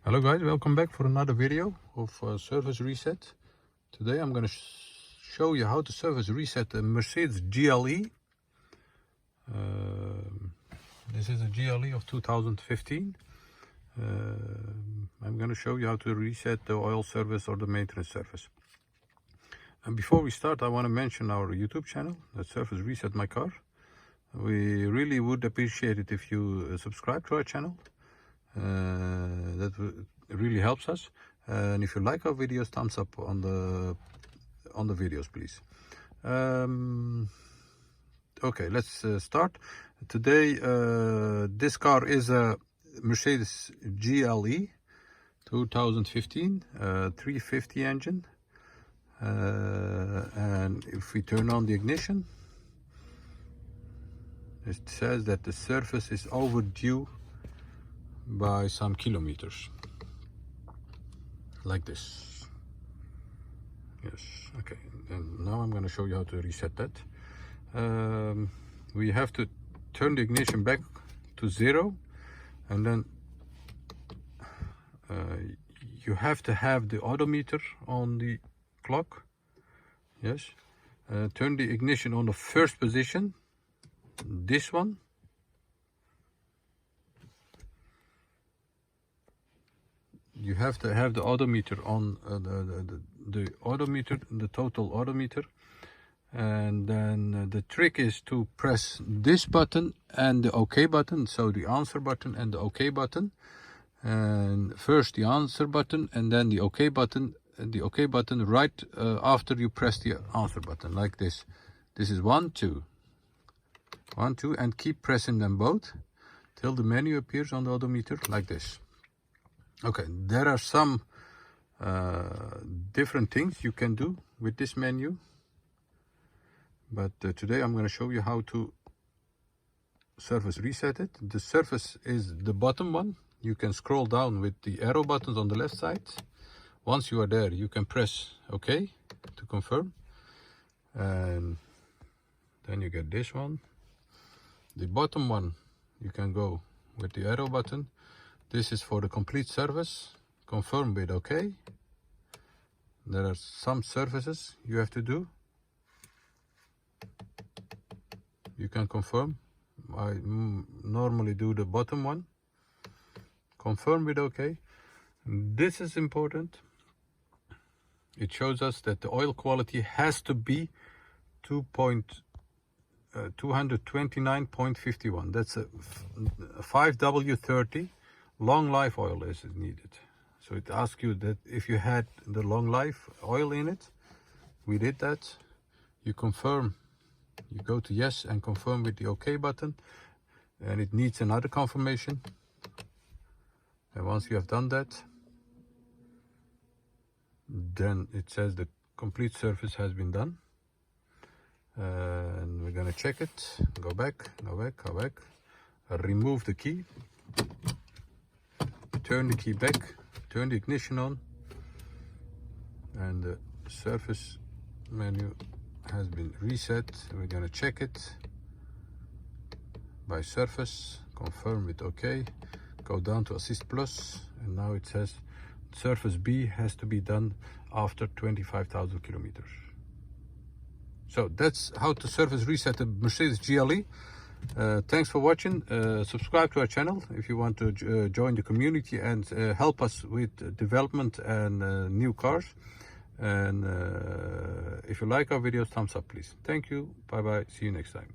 Hello guys, welcome back for another video of service reset. Today I'm going to show you how to service reset a Mercedes GLE. This is a GLE of 2015. I'm going to show you how to reset the oil service or the maintenance service. And before we start, I want to mention our YouTube channel, that Service Reset My Car. We really would appreciate it if you subscribe to our channel. That really helps us, and if you like our videos, thumbs up on the videos, please. Okay, let's start. Today this car is a Mercedes GLE 2015 350 engine, and if we turn on the ignition, it says that the service is overdue by some kilometers, like this. Yes, okay, and now I'm going to show you how to reset that. We have to turn the ignition back to 0, and then you have to have the odometer on the clock. Yes, turn the ignition on the first position, this one. You have to have the odometer on the odometer, the total odometer, and then the trick is to press this button and the OK button, so the answer button and the OK button, and first the answer button and then the OK button, and the OK button right after you press the answer button, like this. This is 1, 2, 1, 2, and keep pressing them both till the menu appears on the odometer, like this. Okay, there are some different things you can do with this menu, but today I'm going to show you how to service reset it. The service is the bottom one. You can scroll down with the arrow buttons on the left side. Once you are there, you can press OK to confirm, and then you get this one. The bottom one, you can go with the arrow button. This is for the complete service. Confirm with OK. There are some services you have to do. You can confirm. I normally do the bottom one. Confirm with OK. This is important. It shows us that the oil quality has to be 229.51. That's a 5W30. Long life oil is needed. So it asks you that if you had the long life oil in it. We did that. You confirm, you go to yes and confirm with the OK button, and it needs another confirmation. And once you have done that, then it says the complete service has been done, and we're going to check it. Go back, go back, go back, remove the key, turn the key back, turn the ignition on, and the service menu has been reset. We're going to check it by service, confirm with OK, go down to Assist Plus, and now it says service B has to be done after 25,000 kilometers. So that's how to service reset a Mercedes GLE. Thanks for watching. Subscribe to our channel if you want to join the community and help us with development and new cars. And if you like our videos, thumbs up please. Thank you. Bye bye. See you next time.